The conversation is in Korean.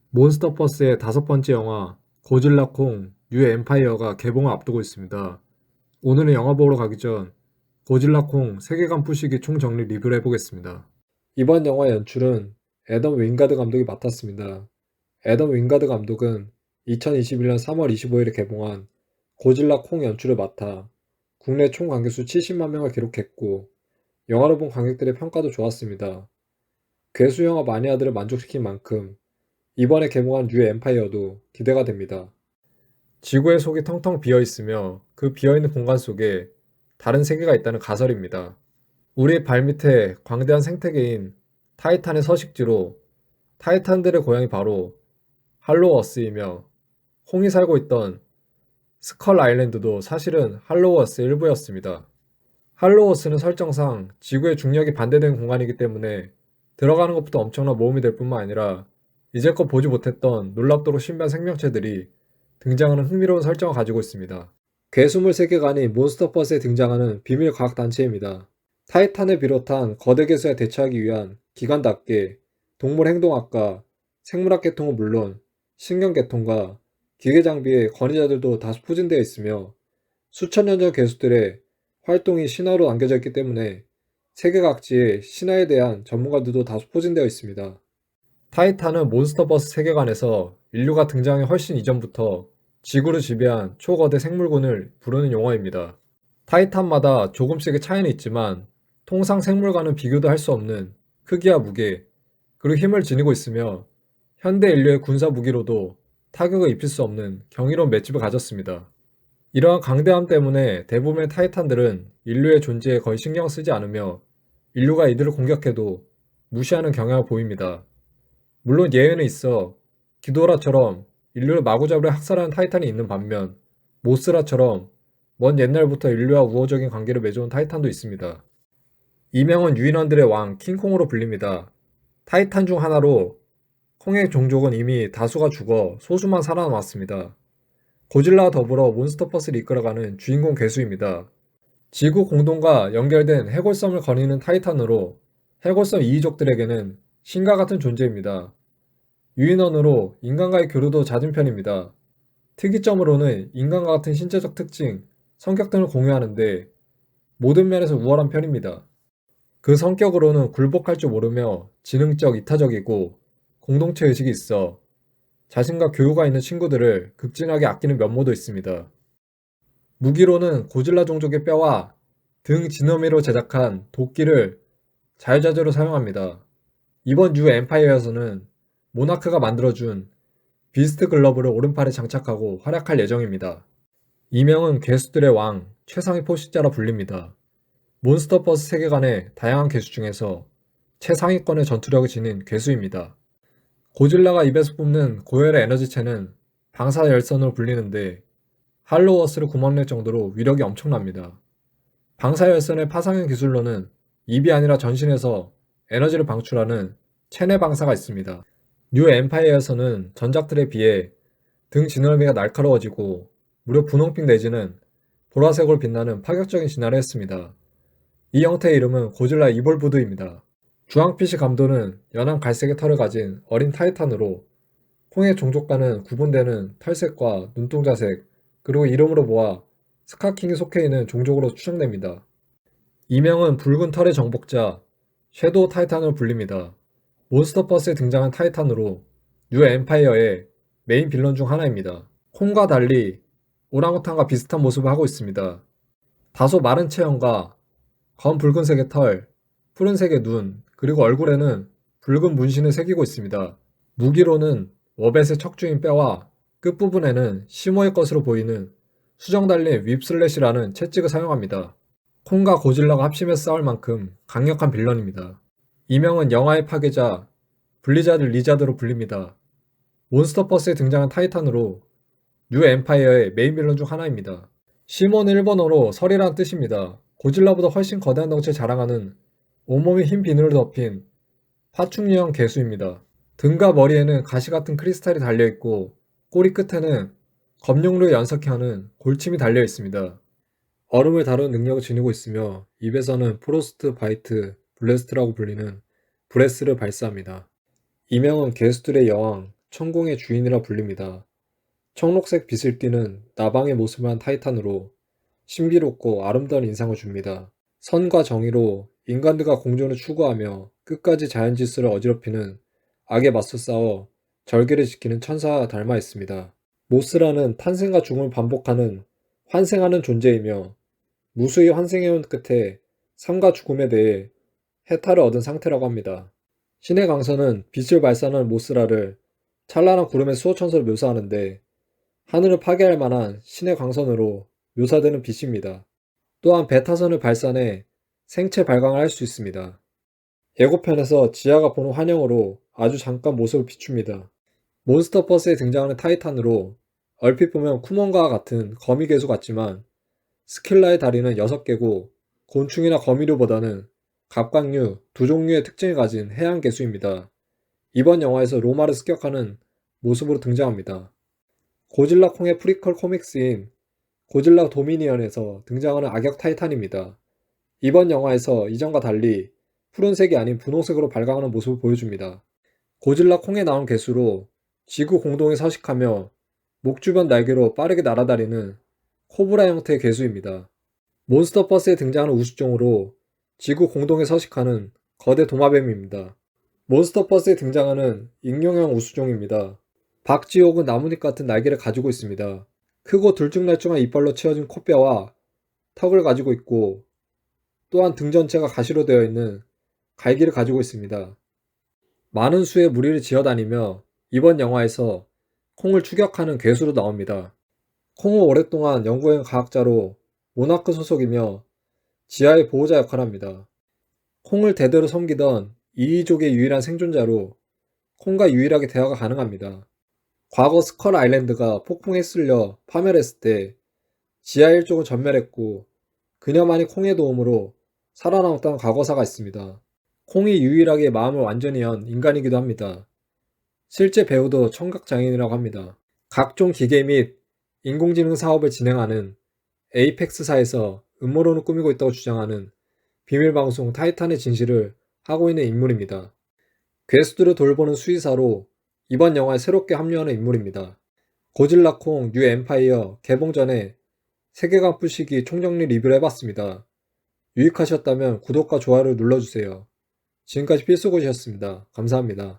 몬스터버스의 5번째 영화 고질라 콩 뉴 엠파이어가 개봉을 앞두고 있습니다. 오늘은 영화 보러 가기 전 고질라 콩 세계관 부시기 총정리 리뷰를 해보겠습니다. 이번 영화 연출은 애덤 윙가드 감독이 맡았습니다. 애덤 윙가드 감독은 2021년 3월 25일에 개봉한 고질라 콩 연출을 맡아 국내 총 관객수 70만 명을 기록했고 영화를 본 관객들의 평가도 좋았습니다. 괴수 영화 마니아들을 만족시킨 만큼 이번에 개봉한 뉴 엠파이어도 기대가 됩니다. 지구의 속이 텅텅 비어 있으며 그 비어있는 공간 속에 다른 세계가 있다는 가설입니다. 우리 발밑에 광대한 생태계인 타이탄의 서식지로 타이탄들의 고향이 바로 할로워스이며 홍이 살고 있던 스컬 아일랜드도 사실은 할로워스의 일부였습니다. 할로워스는 설정상 지구의 중력이 반대되는 공간이기 때문에 들어가는 것부터 엄청난 모험이 될 뿐만 아니라 이제껏 보지 못했던 놀랍도록 신비한 생명체들이 등장하는 흥미로운 설정을 가지고 있습니다. 괴수물 세계관인 몬스터버스에 등장하는 비밀 과학단체입니다. 타이탄을 비롯한 거대 괴수에 대처하기 위한 기관답게 동물 행동학과, 생물학 계통은 물론 신경 계통과 기계 장비의 권위자들도 다수 포진되어 있으며 수천 년 전 괴수들의 활동이 신화로 남겨져 있기 때문에 세계 각지의 신화에 대한 전문가들도 다수 포진되어 있습니다. 타이탄은 몬스터버스 세계관에서 인류가 등장하기 훨씬 이전부터 지구를 지배한 초거대 생물군을 부르는 용어입니다. 타이탄마다 조금씩의 차이는 있지만 통상 생물과는 비교도 할 수 없는 크기와 무게, 그리고 힘을 지니고 있으며 현대 인류의 군사 무기로도 타격을 입힐 수 없는 경이로운 맷집을 가졌습니다. 이러한 강대함 때문에 대부분의 타이탄들은 인류의 존재에 거의 신경 쓰지 않으며 인류가 이들을 공격해도 무시하는 경향을 보입니다. 물론 예외는 있어 기도라처럼 인류를 마구잡이로 학살하는 타이탄이 있는 반면 모스라처럼 먼 옛날부터 인류와 우호적인 관계를 맺어온 타이탄도 있습니다. 이명은 유인원들의 왕 킹콩으로 불립니다. 타이탄 중 하나로 콩의 종족은 이미 다수가 죽어 소수만 살아남았습니다. 고질라와 더불어 몬스터버스를 이끌어가는 주인공 괴수입니다. 지구 공동과 연결된 해골섬을 거니는 타이탄으로 해골섬 이이족들에게는 신과 같은 존재입니다. 유인원으로 인간과의 교류도 잦은 편입니다. 특이점으로는 인간과 같은 신체적 특징, 성격 등을 공유하는데 모든 면에서 우월한 편입니다. 그 성격으로는 굴복할 줄 모르며 지능적 이타적이고 공동체 의식이 있어 자신과 교우가 있는 친구들을 극진하게 아끼는 면모도 있습니다. 무기로는 고질라 종족의 뼈와 등 지느러미로 제작한 도끼를 자유자재로 사용합니다. 이번 뉴 엠파이어에서는 모나크가 만들어준 비스트 글러브를 오른팔에 장착하고 활약할 예정입니다. 이명은 괴수들의 왕, 최상위 포식자라 불립니다. 몬스터버스 세계관의 다양한 괴수 중에서 최상위권의 전투력을 지닌 괴수입니다. 고질라가 입에서 뿜는 고열의 에너지체는 방사열선으로 불리는데 할로워스를 구멍낼 정도로 위력이 엄청납니다. 방사열선의 파상형 기술로는 입이 아니라 전신에서 에너지를 방출하는 체내 방사가 있습니다. 뉴 엠파이어에서는 전작들에 비해 등 지느러미가 날카로워지고 무려 분홍빛 내지는 보라색으로 빛나는 파격적인 진화를 했습니다. 이 형태의 이름은 고질라 이볼브드입니다. 주황빛이 감도는 연한 갈색의 털을 가진 어린 타이탄으로 콩의 종족과는 구분되는 털색과 눈동자색, 그리고 이름으로 모아 스카킹이 속해 있는 종족으로 추정됩니다. 이명은 붉은 털의 정복자 섀도우 타이탄으로 불립니다. 몬스터버스에 등장한 타이탄으로 뉴 엠파이어의 메인 빌런 중 하나입니다. 콩과 달리 오랑우탄과 비슷한 모습을 하고 있습니다. 다소 마른 체형과 검 붉은색의 털, 푸른색의 눈, 그리고 얼굴에는 붉은 문신을 새기고 있습니다. 무기로는 워벳의 척추인 뼈와 끝부분에는 시모의 것으로 보이는 수정 달린 윕슬래시라는 채찍을 사용합니다. 콩과 고질라가 합심해서 싸울 만큼 강력한 빌런입니다. 이명은 영화의 파괴자 블리자드 리자드로 불립니다. 몬스터버스에 등장한 타이탄으로 뉴 엠파이어의 메인 빌런 중 하나입니다. 시모는 일본어로 설이라는 뜻입니다. 고질라보다 훨씬 거대한 덩치를 자랑하는 온몸에 흰 비늘을 덮인 파충류형 괴수입니다. 등과 머리에는 가시 같은 크리스탈이 달려있고 꼬리 끝에는 검룡류의 연석해 하는 골침이 달려 있습니다. 얼음을 다루는 능력을 지니고 있으며 입에서는 프로스트 바이트, 블레스트라고 불리는 브레스를 발사합니다. 이명은 개수들의 여왕, 천공의 주인이라 불립니다. 청록색 빛을 띠는 나방의 모습을 한 타이탄으로 신비롭고 아름다운 인상을 줍니다. 선과 정의로 인간들과 공존을 추구하며 끝까지 자연질서를 어지럽히는 악에 맞서 싸워 절개를 지키는 천사와 닮아 있습니다. 모스라는 탄생과 죽음을 반복하는 환생하는 존재이며 무수히 환생해온 끝에 삶과 죽음에 대해 해탈을 얻은 상태라고 합니다. 신의 강서는 빛을 발산하는 모스라를 찬란한 구름의 수호천사로 묘사하는데 하늘을 파괴할 만한 신의 광선으로 묘사되는 빛입니다. 또한 배타선을 발산해 생체 발광을 할 수 있습니다. 예고편에서 지아가 보는 환영으로 아주 잠깐 모습을 비춥니다. 몬스터버스에 등장하는 타이탄으로 얼핏 보면 쿠몬과 같은 거미 괴수 같지만 스킬라의 다리는 6개고 곤충이나 거미류보다는 갑각류 두 종류의 특징을 가진 해양 괴수입니다. 이번 영화에서 로마를 습격하는 모습으로 등장합니다. 고질라 콩의 프리퀄 코믹스인 고질라 도미니언에서 등장하는 악역 타이탄입니다. 이번 영화에서 이전과 달리 푸른색이 아닌 분홍색으로 발광하는 모습을 보여줍니다. 고질라 콩에 나온 괴수로 지구 공동에 서식하며 목 주변 날개로 빠르게 날아다니는 코브라 형태의 괴수입니다. 몬스터버스에 등장하는 우수종으로 지구 공동에 서식하는 거대 도마뱀입니다. 몬스터버스에 등장하는 익룡형 우수종입니다. 박쥐옥은 나뭇잎 같은 날개를 가지고 있습니다. 크고 들쭉날쭉한 이빨로 채워진 코뼈와 턱을 가지고 있고 또한 등 전체가 가시로 되어 있는 갈기를 가지고 있습니다. 많은 수의 무리를 지어다니며 이번 영화에서 콩을 추격하는 괴수로 나옵니다. 콩은 오랫동안 연구해온 과학자로 모나크 소속이며 지하의 보호자 역할을 합니다. 콩을 대대로 섬기던 이이족의 유일한 생존자로 콩과 유일하게 대화가 가능합니다. 과거 스컬 아일랜드가 폭풍에 쓸려 파멸했을 때 지하 일족은 전멸했고 그녀만이 콩의 도움으로 살아남았다는 과거사가 있습니다. 콩이 유일하게 마음을 완전히 연 인간이기도 합니다. 실제 배우도 청각장애인이라고 합니다. 각종 기계 및 인공지능 사업을 진행하는 에이펙스사에서 음모론을 꾸미고 있다고 주장하는 비밀방송 타이탄의 진실을 하고 있는 인물입니다. 괴수들을 돌보는 수의사로 이번 영화에 새롭게 합류하는 인물입니다. 고질라콩 뉴 엠파이어 개봉 전에 세계관 부시기 총정리 리뷰를 해봤습니다. 유익하셨다면 구독과 좋아요를 눌러주세요. 지금까지 필수고지였습니다. 감사합니다.